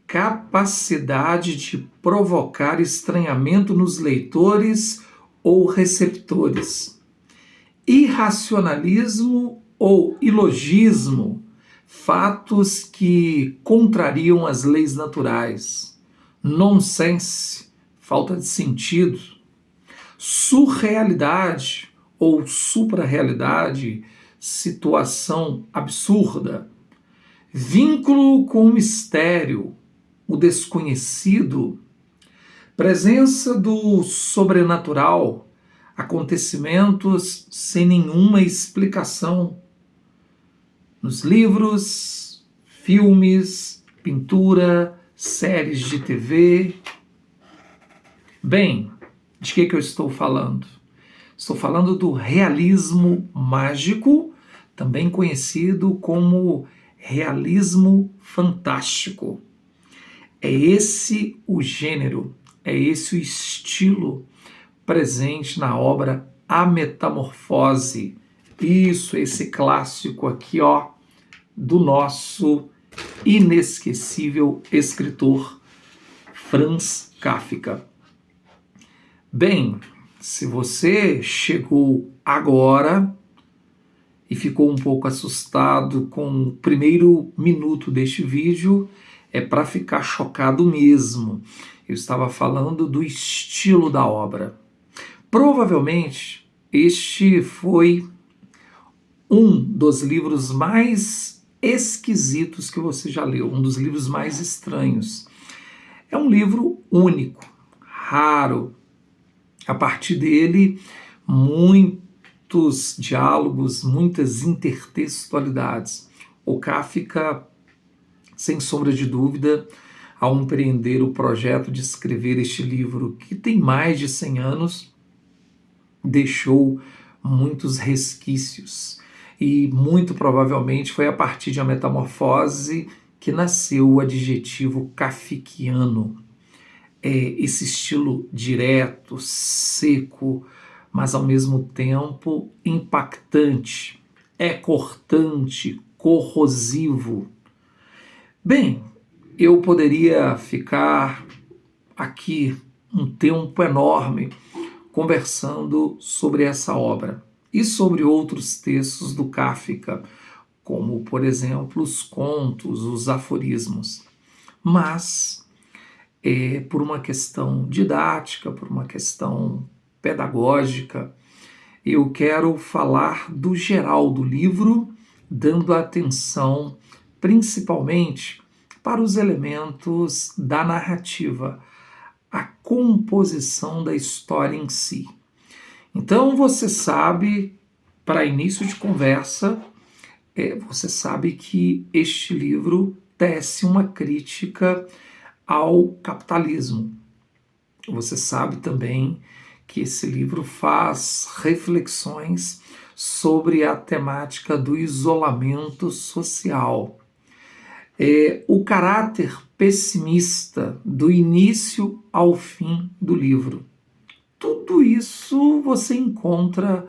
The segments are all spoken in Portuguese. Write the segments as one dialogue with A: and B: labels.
A: capacidade de provocar estranhamento nos leitores ou receptores. Irracionalismo ou ilogismo, fatos que contrariam as leis naturais. Nonsense, falta de sentido. Surrealidade ou suprarrealidade, situação absurda. Vínculo com o mistério, o desconhecido. Presença do sobrenatural, acontecimentos sem nenhuma explicação. Nos livros, filmes, pintura, séries de TV. Bem, de que eu estou falando? Estou falando do realismo mágico, também conhecido como realismo fantástico. É esse o gênero, é esse o estilo presente na obra A Metamorfose. Isso, esse clássico aqui, ó, do nosso inesquecível escritor Franz Kafka. Bem, se você chegou agora e ficou um pouco assustado com o primeiro minuto deste vídeo, é para ficar chocado mesmo. Eu estava falando do estilo da obra. Provavelmente este foi um dos livros mais esquisitos que você já leu, um dos livros mais estranhos. É um livro único, raro. A partir dele, muitos diálogos, muitas intertextualidades. O Kafka, sem sombra de dúvida, ao empreender o projeto de escrever este livro, que tem mais de 100 anos, deixou muitos resquícios. E muito provavelmente foi a partir de A Metamorfose que nasceu o adjetivo kafkiano. Esse estilo direto, seco, mas ao mesmo tempo impactante, cortante, corrosivo. Bem, eu poderia ficar aqui um tempo enorme conversando sobre essa obra e sobre outros textos do Kafka, como, por exemplo, os contos, os aforismos. Mas por uma questão didática, por uma questão pedagógica, eu quero falar do geral do livro, dando atenção principalmente para os elementos da narrativa, a composição da história em si. Então você sabe, para início de conversa, você sabe que este livro tece uma crítica ao capitalismo. Você sabe também que esse livro faz reflexões sobre a temática do isolamento social. O caráter pessimista do início ao fim do livro. Tudo isso você encontra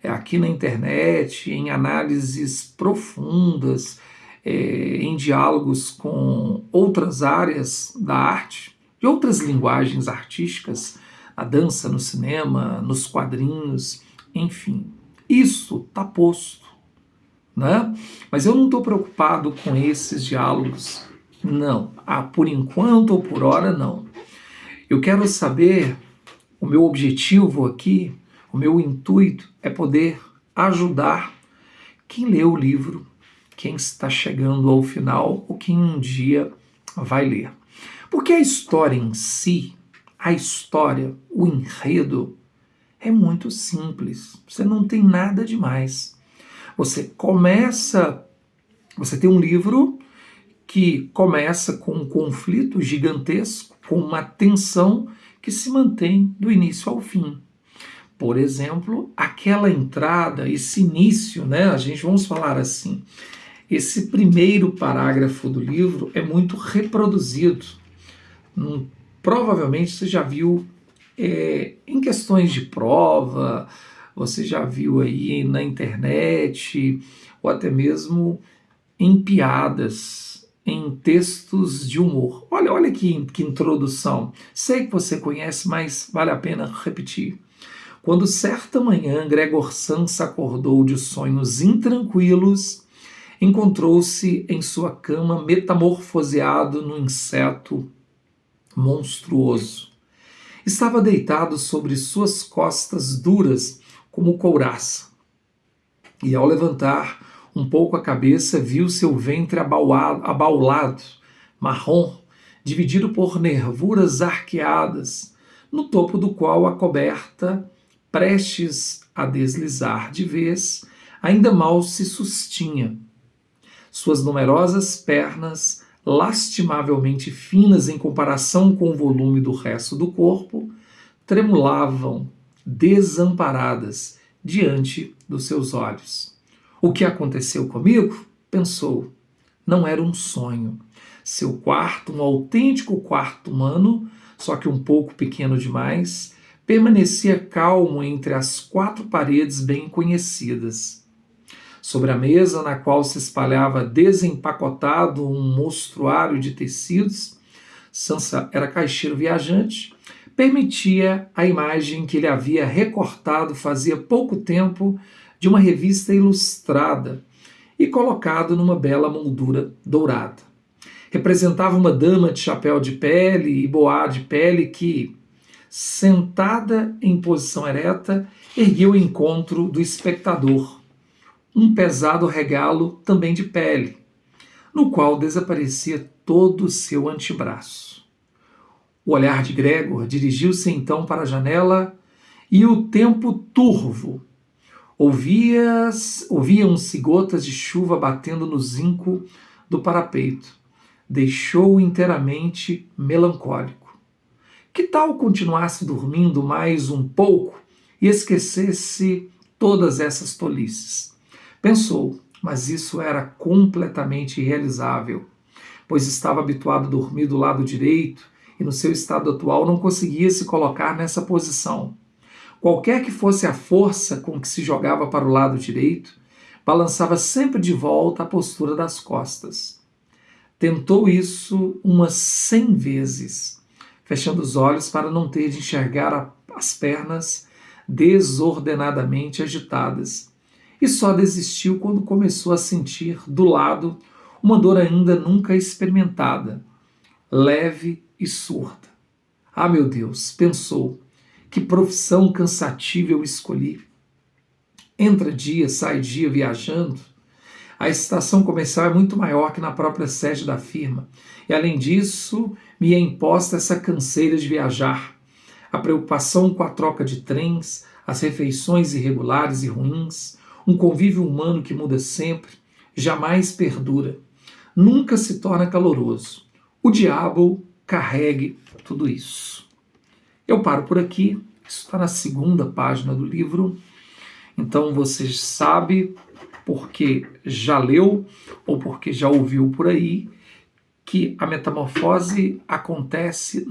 A: aqui na internet, em análises profundas, em diálogos com outras áreas da arte, de outras linguagens artísticas, a dança, no cinema, nos quadrinhos, enfim. Isso está posto, né? Mas eu não estou preocupado com esses diálogos, não. Por enquanto ou por hora, não. Eu quero saber, o meu objetivo aqui, o meu intuito é poder ajudar quem lê o livro, quem está chegando ao final ou quem um dia vai ler. Porque a história em si, a história, o enredo, é muito simples. Você não tem nada demais. Você tem um livro que começa com um conflito gigantesco, com uma tensão que se mantém do início ao fim. Por exemplo, aquela entrada, esse início, né? Vamos falar assim, esse primeiro parágrafo do livro é muito reproduzido. Provavelmente você já viu em questões de prova, você já viu aí na internet, ou até mesmo em piadas, em textos de humor. Olha que introdução. Sei que você conhece, mas vale a pena repetir. Quando certa manhã Gregor Samsa acordou de sonhos intranquilos, encontrou-se em sua cama metamorfoseado num inseto monstruoso. Estava deitado sobre suas costas duras como couraça. E ao levantar um pouco a cabeça, viu seu ventre abaulado, marrom, dividido por nervuras arqueadas, no topo do qual a coberta, prestes a deslizar de vez, ainda mal se sustinha. Suas numerosas pernas, lastimavelmente finas em comparação com o volume do resto do corpo, tremulavam, desamparadas, diante dos seus olhos. O que aconteceu comigo? Pensou. Não era um sonho. Seu quarto, um autêntico quarto humano, só que um pouco pequeno demais, permanecia calmo entre as quatro paredes bem conhecidas. Sobre a mesa, na qual se espalhava desempacotado um mostruário de tecidos, Samsa era caixeiro viajante, permitia a imagem que ele havia recortado fazia pouco tempo de uma revista ilustrada e colocado numa bela moldura dourada. Representava uma dama de chapéu de pele e boá de pele que, sentada em posição ereta, erguia o encontro do espectador, um pesado regalo também de pele, no qual desaparecia todo o seu antebraço. O olhar de Gregor dirigiu-se então para a janela e o tempo turvo. Ouviam-se gotas de chuva batendo no zinco do parapeito. Deixou-o inteiramente melancólico. Que tal continuasse dormindo mais um pouco e esquecesse todas essas tolices? Pensou, mas isso era completamente irrealizável, pois estava habituado a dormir do lado direito e no seu estado atual não conseguia se colocar nessa posição. Qualquer que fosse a força com que se jogava para o lado direito, balançava sempre de volta a postura das costas. Tentou isso umas 100 vezes, fechando os olhos para não ter de enxergar as pernas desordenadamente agitadas, e só desistiu quando começou a sentir do lado uma dor ainda nunca experimentada, leve e surda. Ah, meu Deus, pensou, que profissão cansativa eu escolhi. Entra dia, sai dia viajando. A estação comercial é muito maior que na própria sede da firma. E além disso, me é imposta essa canseira de viajar. A preocupação com a troca de trens, as refeições irregulares e ruins, um convívio humano que muda sempre, jamais perdura, nunca se torna caloroso. O diabo carregue tudo isso. Eu paro por aqui, isso está na segunda página do livro, então você sabe, porque já leu ou porque já ouviu por aí, que a metamorfose acontece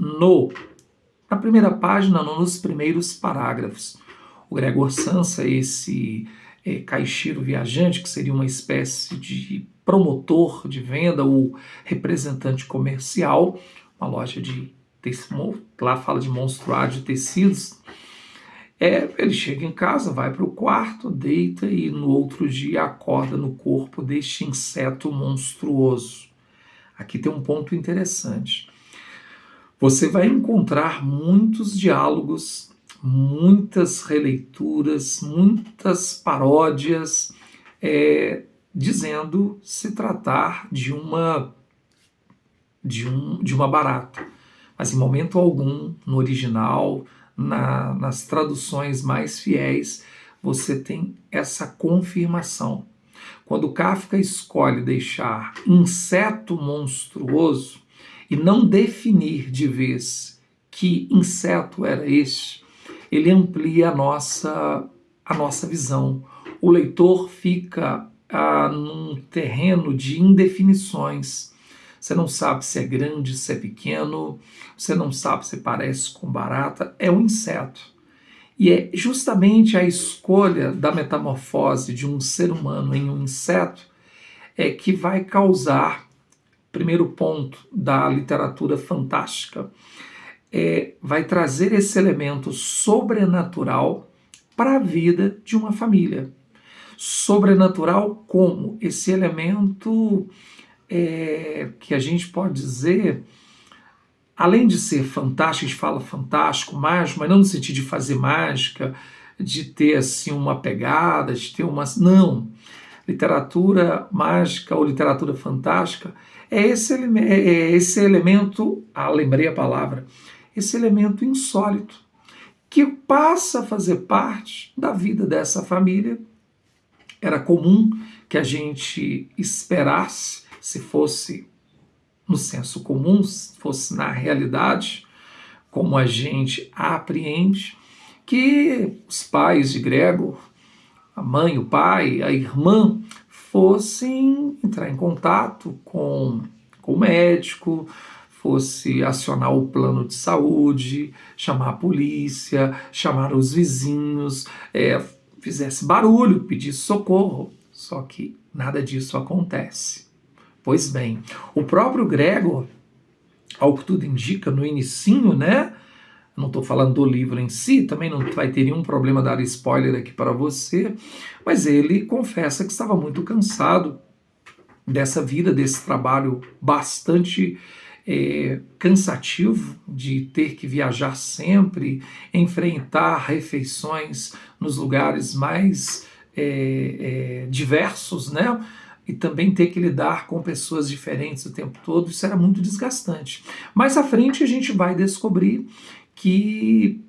A: na primeira página, nos primeiros parágrafos. O Gregor Samsa, esse caixeiro viajante, que seria uma espécie de promotor de venda ou representante comercial, uma loja de lá fala de monstruário de tecidos, ele chega em casa, vai para o quarto, deita e no outro dia acorda no corpo deste inseto monstruoso. Aqui tem um ponto interessante. Você vai encontrar muitos diálogos, muitas releituras, muitas paródias, dizendo se tratar de uma barata. Mas em momento algum, no original, nas traduções mais fiéis, você tem essa confirmação. Quando Kafka escolhe deixar inseto monstruoso e não definir de vez que inseto era este, ele amplia a nossa visão. O leitor fica num terreno de indefinições. Você não sabe se é grande, se é pequeno, você não sabe se parece com barata, é um inseto. E é justamente a escolha da metamorfose de um ser humano em um inseto que vai causar primeiro ponto da literatura fantástica, vai trazer esse elemento sobrenatural para a vida de uma família. Sobrenatural como esse elemento que a gente pode dizer, além de ser fantástico, a gente fala fantástico, mágico, mas não no sentido de fazer mágica, de ter assim uma pegada, de ter uma... Não. Literatura mágica ou literatura fantástica é esse elemento, lembrei a palavra, esse elemento insólito, que passa a fazer parte da vida dessa família. Era comum que a gente esperasse, se fosse no senso comum, se fosse na realidade, como a gente apreende, que os pais de Gregor, a mãe, o pai, a irmã, fossem entrar em contato com o médico, fosse acionar o plano de saúde, chamar a polícia, chamar os vizinhos, fizesse barulho, pedisse socorro. Só que nada disso acontece. Pois bem, o próprio Gregor, ao que tudo indica, no inicinho, né? Não estou falando do livro em si, também não vai ter nenhum problema dar spoiler aqui para você, mas ele confessa que estava muito cansado dessa vida, desse trabalho bastante cansativo, de ter que viajar sempre, enfrentar refeições nos lugares mais diversos, né? E também ter que lidar com pessoas diferentes o tempo todo, isso era muito desgastante. Mais à frente a gente vai descobrir que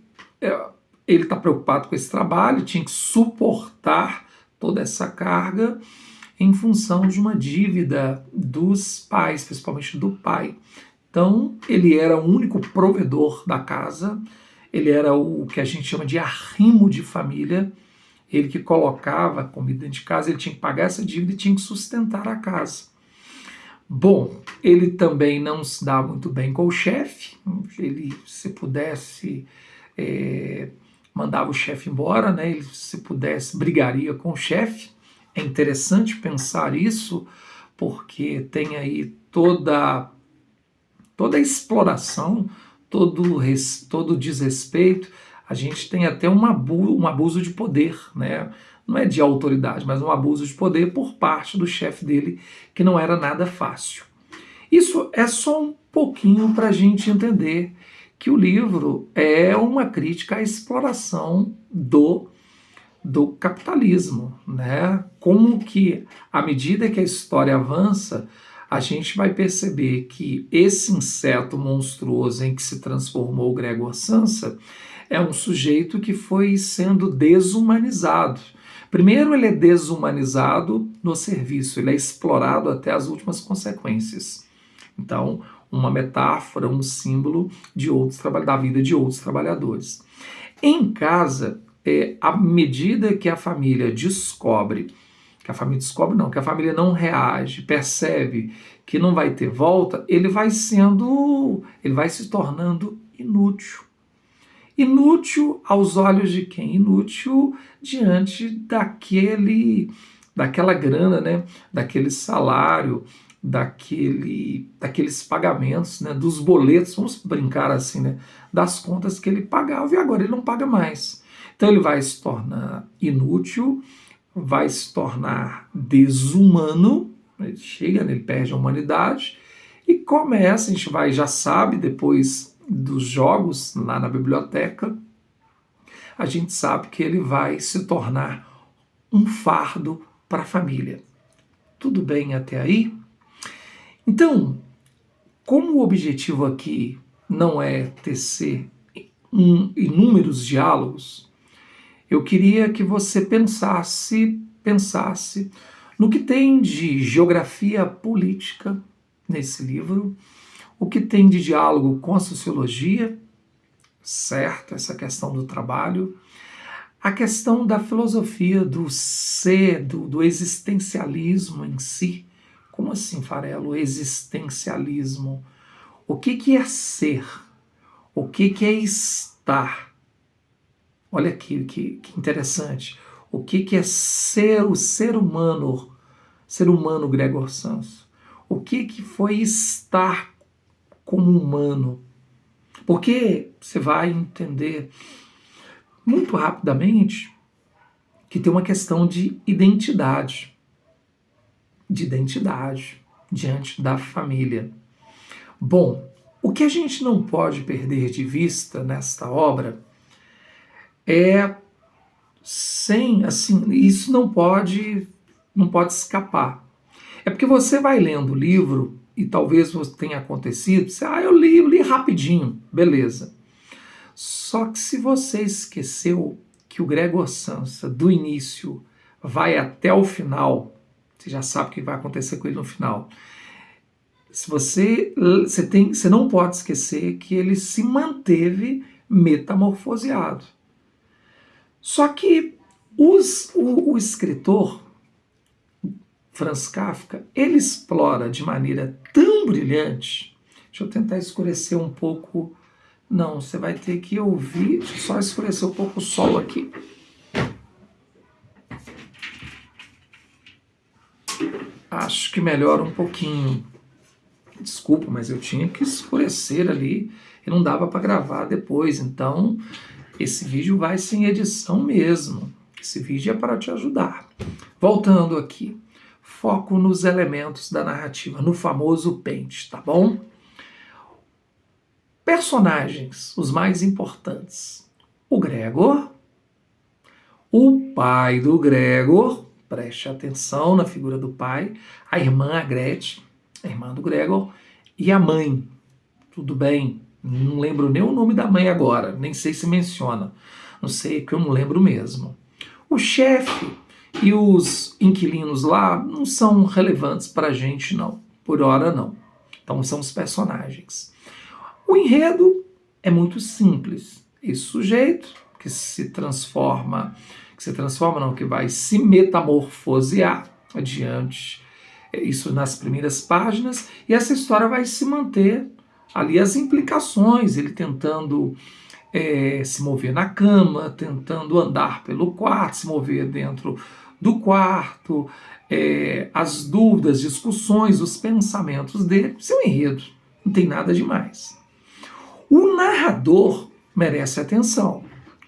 A: ele está preocupado com esse trabalho, tinha que suportar toda essa carga em função de uma dívida dos pais, principalmente do pai. Então, ele era o único provedor da casa, ele era o que a gente chama de arrimo de família, ele que colocava comida dentro de casa, ele tinha que pagar essa dívida e tinha que sustentar a casa. Bom, ele também não se dá muito bem com o chefe, ele, se pudesse, mandava o chefe embora, né? Ele, se pudesse, brigaria com o chefe. É interessante pensar isso, porque tem aí toda a exploração, todo desrespeito. A gente tem até um abuso de poder, né? Não é de autoridade, mas um abuso de poder por parte do chefe dele, que não era nada fácil. Isso é só um pouquinho para a gente entender que o livro é uma crítica à exploração do capitalismo, né? Como que, à medida que a história avança, a gente vai perceber que esse inseto monstruoso em que se transformou o Gregor Samsa é um sujeito que foi sendo desumanizado. Primeiro, ele é desumanizado no serviço, ele é explorado até as últimas consequências. Então, uma metáfora, um símbolo da vida de outros trabalhadores. Em casa, à medida que a família que a família não reage, percebe que não vai ter volta, ele vai se tornando inútil. Inútil aos olhos de quem? Inútil diante daquela grana, né? Daquele salário, daqueles pagamentos, né? Dos boletos, vamos brincar assim, né? Das contas que ele pagava e agora ele não paga mais. Então ele vai se tornar inútil, vai se tornar desumano, ele chega, ele perde a humanidade e começa, a gente já sabe, depois dos jogos lá na biblioteca, a gente sabe que ele vai se tornar um fardo para a família. Tudo bem até aí? Então, como o objetivo aqui não é tecer inúmeros diálogos, eu queria que você pensasse no que tem de geografia política nesse livro, o que tem de diálogo com a sociologia, certo? Essa questão do trabalho, a questão da filosofia do ser, do existencialismo em si. Como assim, Farelo? Existencialismo. O que é ser? O que é estar? Olha aqui que interessante. O que é ser o ser humano Gregor Samsa? O que foi estar como humano? Porque você vai entender muito rapidamente que tem uma questão de identidade diante da família. Bom, o que a gente não pode perder de vista nesta obra é isso não pode escapar. É porque você vai lendo o livro e talvez você tenha acontecido, eu li rapidinho, beleza. Só que se você esqueceu que o Gregor Samsa, do início, vai até o final, você já sabe o que vai acontecer com ele no final. Você não pode esquecer que ele se manteve metamorfoseado. Só que o escritor Franz Kafka, ele explora de maneira tão brilhante. Deixa eu tentar escurecer um pouco. Não, você vai ter que ouvir. Deixa eu só escurecer um pouco o solo aqui. Acho que melhora um pouquinho. Desculpa, mas eu tinha que escurecer ali e não dava para gravar depois. Então, esse vídeo vai sem edição mesmo. Esse vídeo é para te ajudar. Voltando aqui. Foco nos elementos da narrativa, no famoso pente, tá bom? Personagens, os mais importantes. O Gregor, o pai do Gregor, preste atenção na figura do pai, a irmã, a Gretchen, a irmã do Gregor, e a mãe. Tudo bem, não lembro nem o nome da mãe agora, nem sei se menciona. Não sei, que eu não lembro mesmo. O chefe e os inquilinos lá não são relevantes para a gente, não. Por hora, não. Então, são os personagens. O enredo é muito simples. Esse sujeito que que vai se metamorfosear adiante, isso nas primeiras páginas, e essa história vai se manter ali, as implicações, ele tentando se mover na cama, tentando andar pelo quarto, se mover dentro do quarto, as dúvidas, discussões, os pensamentos dele, seu enredo, não tem nada demais. O narrador merece atenção.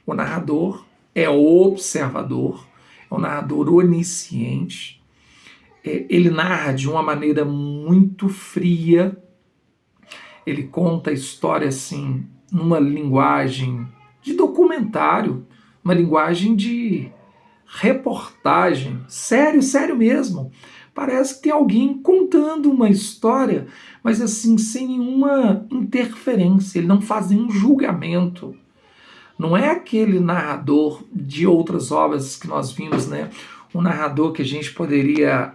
A: O narrador é observador, é um narrador onisciente, ele narra de uma maneira muito fria, ele conta a história assim, numa linguagem de documentário, uma linguagem de reportagem, sério mesmo. Parece que tem alguém contando uma história, mas assim, sem nenhuma interferência, ele não faz nenhum julgamento. Não é aquele narrador de outras obras que nós vimos, né? Um narrador que a gente poderia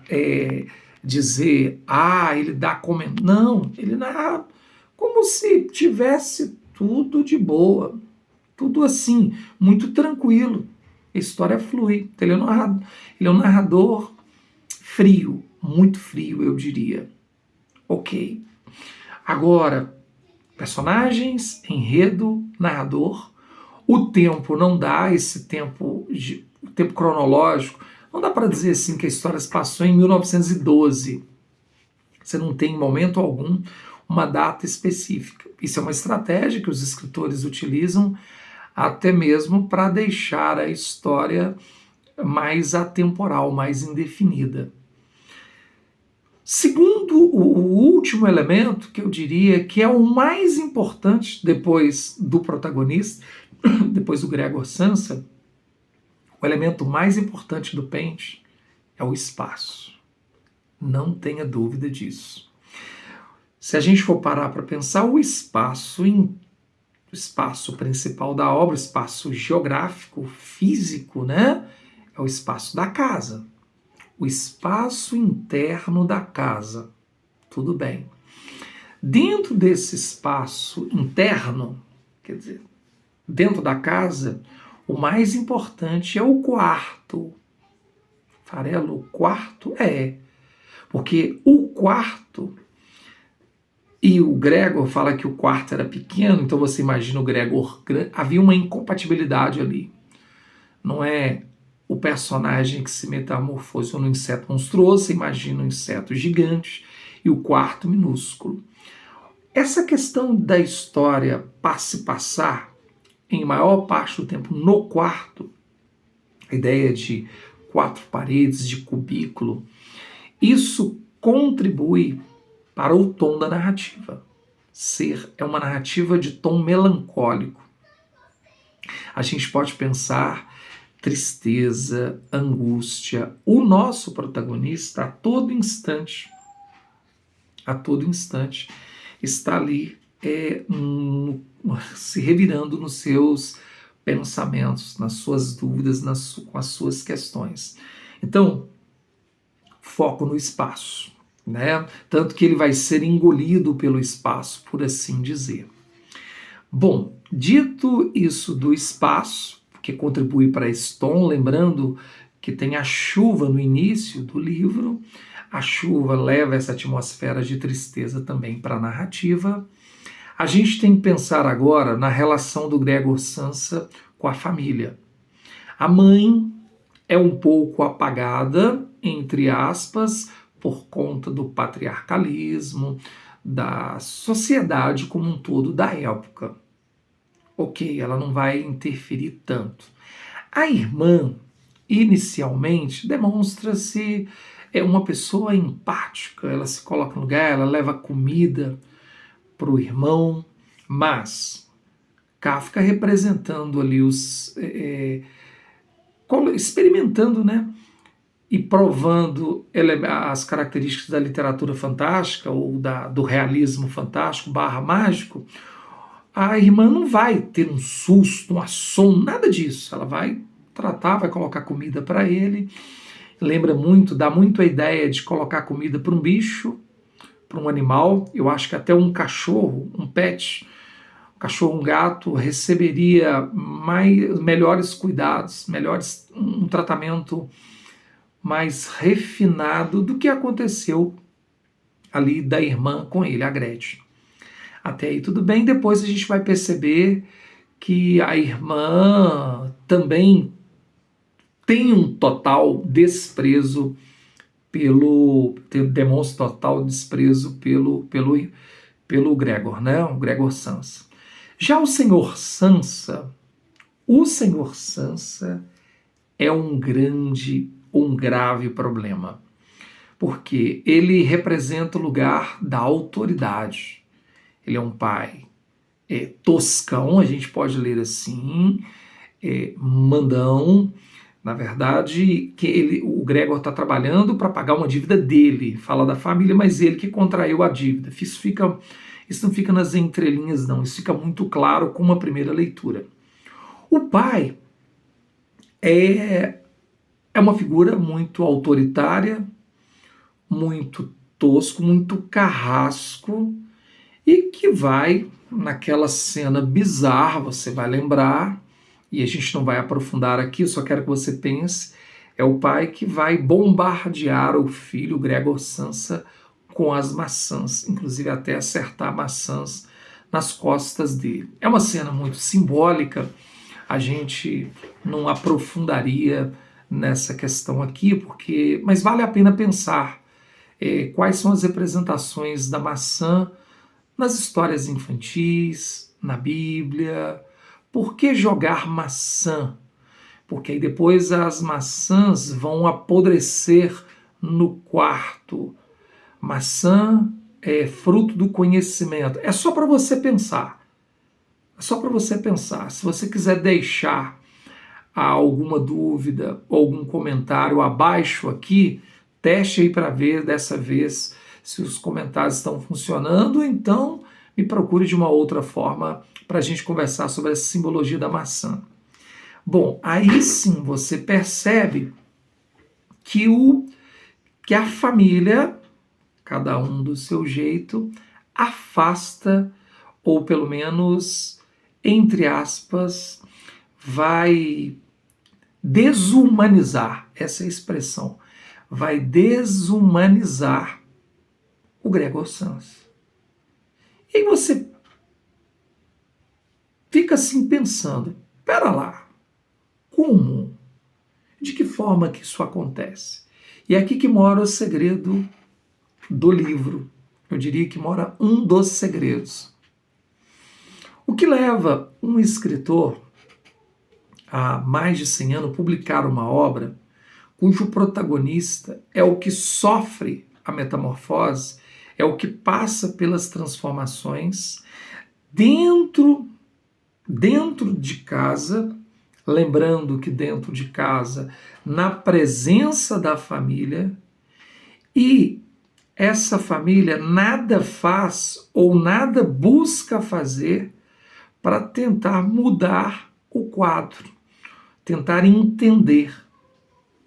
A: dizer, ele dá comentário. Não, ele narra como se tivesse tudo de boa, tudo assim, muito tranquilo. A história flui. Ele é um narrador frio, muito frio, eu diria. Ok. Agora, personagens, enredo, narrador. O tempo não dá, o tempo cronológico, não dá para dizer assim que a história se passou em 1912. Você não tem em momento algum uma data específica. Isso é uma estratégia que os escritores utilizam até mesmo para deixar a história mais atemporal, mais indefinida. Segundo, o último elemento que eu diria que é o mais importante depois do protagonista, depois do Gregor Samsa, o elemento mais importante do pente é o espaço. Não tenha dúvida disso. Se a gente for parar para pensar, o espaço principal da obra, o espaço geográfico, físico, né? É o espaço da casa. O espaço interno da casa. Tudo bem. Dentro desse espaço interno, quer dizer, dentro da casa, o mais importante é o quarto. Farelo, o quarto porque o quarto, e o Gregor fala que o quarto era pequeno, então você imagina o Gregor, havia uma incompatibilidade ali. Não é o personagem que se metamorfoseou no inseto monstruoso, você imagina um inseto gigante, e o quarto minúsculo. Essa questão da história passar em maior parte do tempo no quarto, a ideia de 4 paredes, de cubículo, isso contribui para o tom da narrativa. É uma narrativa de tom melancólico. A gente pode pensar tristeza, angústia. O nosso protagonista, a todo instante, está ali se revirando nos seus pensamentos, nas suas dúvidas, com as suas questões. Então, foco no espaço, né? Tanto que ele vai ser engolido pelo espaço, por assim dizer. Bom, dito isso do espaço, que contribui para esse tom, lembrando que tem a chuva no início do livro, a chuva leva essa atmosfera de tristeza também para a narrativa. A gente tem que pensar agora na relação do Gregor Samsa com a família. A mãe é um pouco apagada, entre aspas, por conta do patriarcalismo, da sociedade como um todo da época. Ok, ela não vai interferir tanto. A irmã, inicialmente, demonstra-se uma pessoa empática, ela se coloca no lugar, ela leva comida para o irmão, mas Kafka representando ali experimentando, né, e provando as características da literatura fantástica ou do realismo fantástico / mágico, a irmã não vai ter um susto, um assomo, nada disso. Ela vai tratar, vai colocar comida para ele. Dá muito a ideia de colocar comida para um bicho, para um animal. Eu acho que até um cachorro, um pet, um cachorro, um gato, receberia melhores cuidados, um tratamento mais refinado do que aconteceu ali da irmã com ele, a Gretchen. Até aí tudo bem, depois a gente vai perceber que a irmã também tem um total desprezo demonstra total desprezo pelo Gregor, né? O Gregor Samsa. Já o Senhor Samsa é um grave problema, porque ele representa o lugar da autoridade. Ele é um pai toscão, a gente pode ler assim, mandão. Na verdade, o Gregor está trabalhando para pagar uma dívida dele, fala da família, mas ele que contraiu a dívida. Isso não fica nas entrelinhas, não. Isso fica muito claro com uma primeira leitura. O pai é uma figura muito autoritária, muito tosco, muito carrasco, e que vai, naquela cena bizarra, você vai lembrar, e a gente não vai aprofundar aqui, eu só quero que você pense, é o pai que vai bombardear o filho, o Gregor Samsa, com as maçãs, inclusive até acertar maçãs nas costas dele. É uma cena muito simbólica, a gente não aprofundaria nessa questão aqui, mas vale a pena pensar quais são as representações da maçã nas histórias infantis, na Bíblia. Por que jogar maçã? Porque aí depois as maçãs vão apodrecer no quarto. Maçã é fruto do conhecimento. É só para você pensar. É só para você pensar. Se você quiser deixar alguma dúvida ou algum comentário abaixo aqui, teste aí para ver dessa vez se os comentários estão funcionando, então me procure de uma outra forma para a gente conversar sobre essa simbologia da maçã. Bom, aí sim você percebe que a família, cada um do seu jeito, afasta, ou pelo menos, entre aspas, vai desumanizar, essa é a expressão, vai desumanizar o Gregor Samsa. E aí você fica assim pensando, pera lá, como? De que forma que isso acontece? E é aqui que mora o segredo do livro, Eu diria que mora um dos segredos. O que leva um escritor há mais de 100 anos publicar uma obra cujo protagonista é o que sofre a metamorfose, é o que passa pelas transformações dentro de casa, lembrando que dentro de casa, na presença da família, e essa família nada faz ou nada busca fazer para tentar mudar o quadro, tentar entender.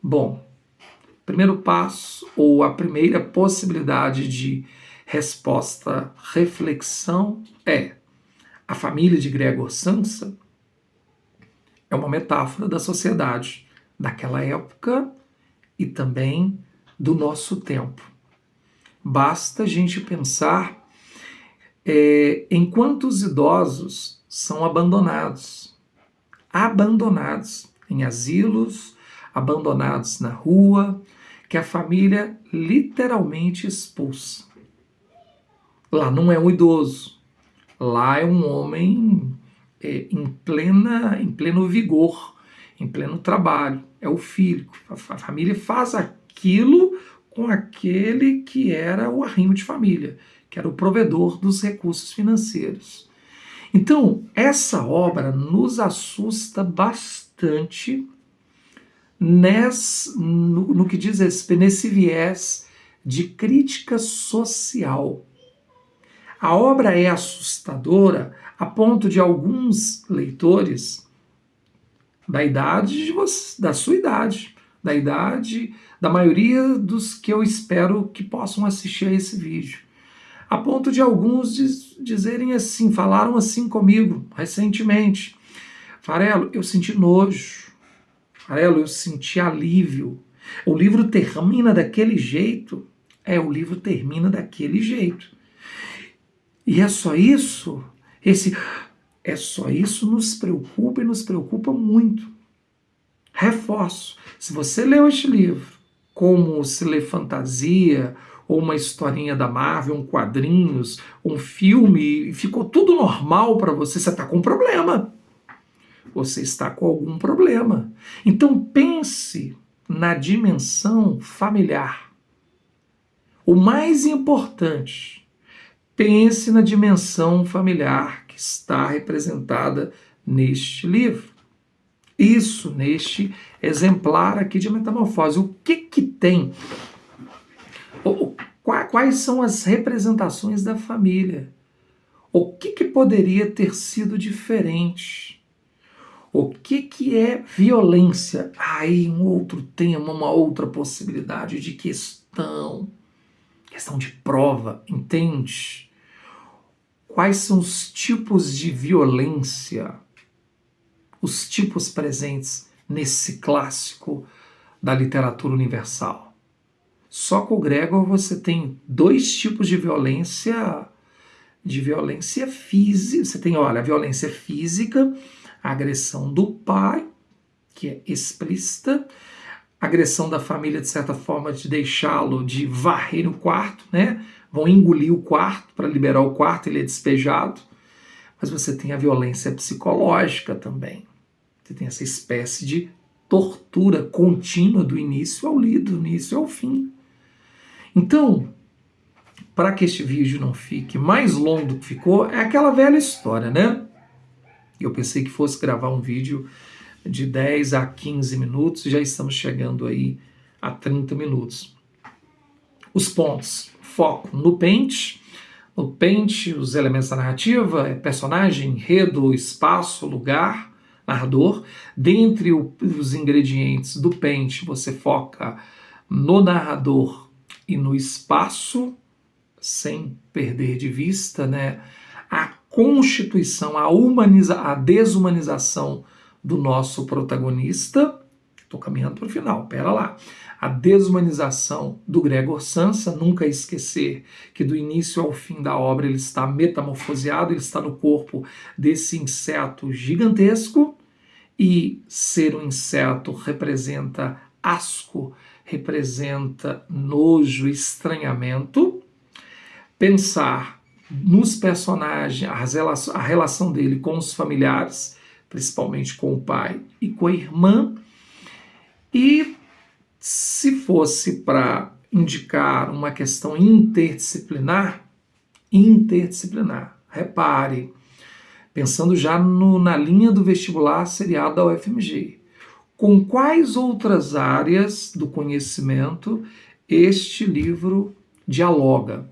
A: Bom, o primeiro passo ou a primeira possibilidade de resposta, reflexão é: a família de Gregor Samsa é uma metáfora da sociedade daquela época e também do nosso tempo. Basta a gente pensar em quantos idosos são abandonados em asilos, abandonados na rua, que a família literalmente expulsa. Lá não é um idoso, lá é um homem em pleno vigor, em pleno trabalho. É o filho. A família faz aquilo com aquele que era o arrimo de família, que era o provedor dos recursos financeiros. Então, essa obra nos assusta bastante no que diz respeito, nesse viés de crítica social. A obra é assustadora a ponto de alguns leitores da sua idade, da idade da maioria dos que eu espero que possam assistir a esse vídeo, a ponto de alguns dizerem assim, falaram assim comigo recentemente: Farelo, eu senti nojo, Farelo, eu senti alívio, o livro termina daquele jeito, o livro termina daquele jeito. E é só isso? É só isso nos preocupa e nos preocupa muito. Reforço, se você leu este livro como se lê fantasia, ou uma historinha da Marvel, um quadrinhos, um filme, e ficou tudo normal para você, você está com um problema. Você está com algum problema. Então pense na dimensão familiar. O mais importante, pense na dimensão familiar que está representada neste livro. Isso, neste exemplar aqui de Metamorfose. O que tem? Quais são as representações da família? O que poderia ter sido diferente? O que é violência? Aí um outro tema, uma outra possibilidade de questão de prova, entende? Quais são os tipos de violência, os tipos presentes nesse clássico da literatura universal? Só com o Gregor você tem dois tipos de violência física. Você tem, olha, a violência física, a agressão do pai, que é explícita, a agressão da família, de certa forma, de deixá-lo, de varrer o quarto, né? Vão engolir o quarto para liberar o quarto, ele é despejado. Mas você tem a violência psicológica também. Você tem essa espécie de tortura contínua do início ao fim. Então, para que este vídeo não fique mais longo do que ficou, é aquela velha história, né? Eu pensei que fosse gravar um vídeo de 10 a 15 minutos, já estamos chegando aí a 30 minutos. Os pontos, foco no pente, os elementos da narrativa, personagem, enredo, espaço, lugar, narrador. Dentre os ingredientes do pente, você foca no narrador e no espaço, sem perder de vista, né, a constituição, a desumanização do nosso protagonista. Estou caminhando para o final, pera lá. A desumanização do Gregor Samsa, nunca esquecer que do início ao fim da obra ele está metamorfoseado, ele está no corpo desse inseto gigantesco, e ser um inseto representa asco, representa nojo, estranhamento. pensar nos personagens, a relação dele com os familiares, principalmente com o pai e com a irmã. E se fosse para indicar uma questão interdisciplinar, repare, pensando já na linha do vestibular seriado da UFMG, com quais outras áreas do conhecimento este livro dialoga?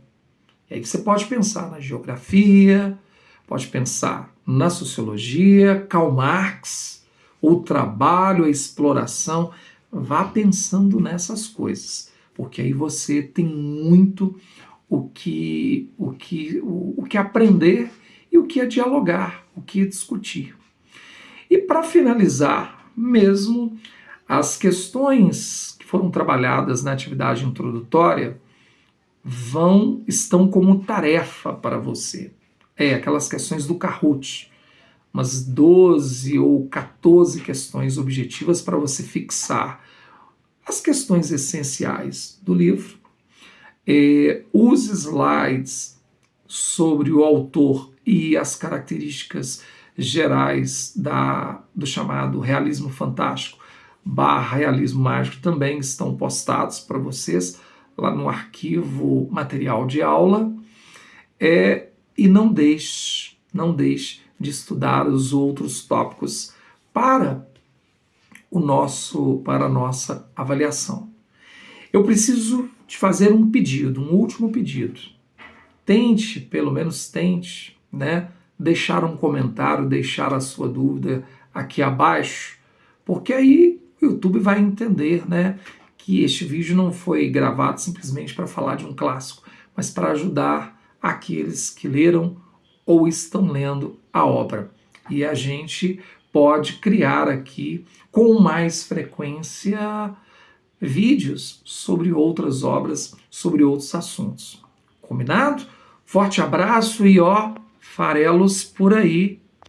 A: E aí você pode pensar na geografia, pode pensar na sociologia, Karl Marx, o trabalho, a exploração. Vá pensando nessas coisas, porque aí você tem muito o que aprender e o que dialogar, o que discutir. E para finalizar, mesmo as questões que foram trabalhadas na atividade introdutória estão como tarefa para você. Aquelas questões do Kahoot, umas 12 ou 14 questões objetivas para você fixar as questões essenciais do livro. Os slides sobre o autor e as características gerais do chamado realismo fantástico / realismo mágico também estão postados para vocês lá no arquivo material de aula. E não deixe de estudar os outros tópicos para a nossa avaliação. Eu preciso te fazer um pedido, um último pedido. Pelo menos tente, deixar um comentário, deixar a sua dúvida aqui abaixo, porque aí o YouTube vai entender, que este vídeo não foi gravado simplesmente para falar de um clássico, mas para ajudar aqueles que leram ou estão lendo a obra. E a gente pode criar aqui com mais frequência vídeos sobre outras obras, sobre outros assuntos. Combinado? Forte abraço e farelos por aí.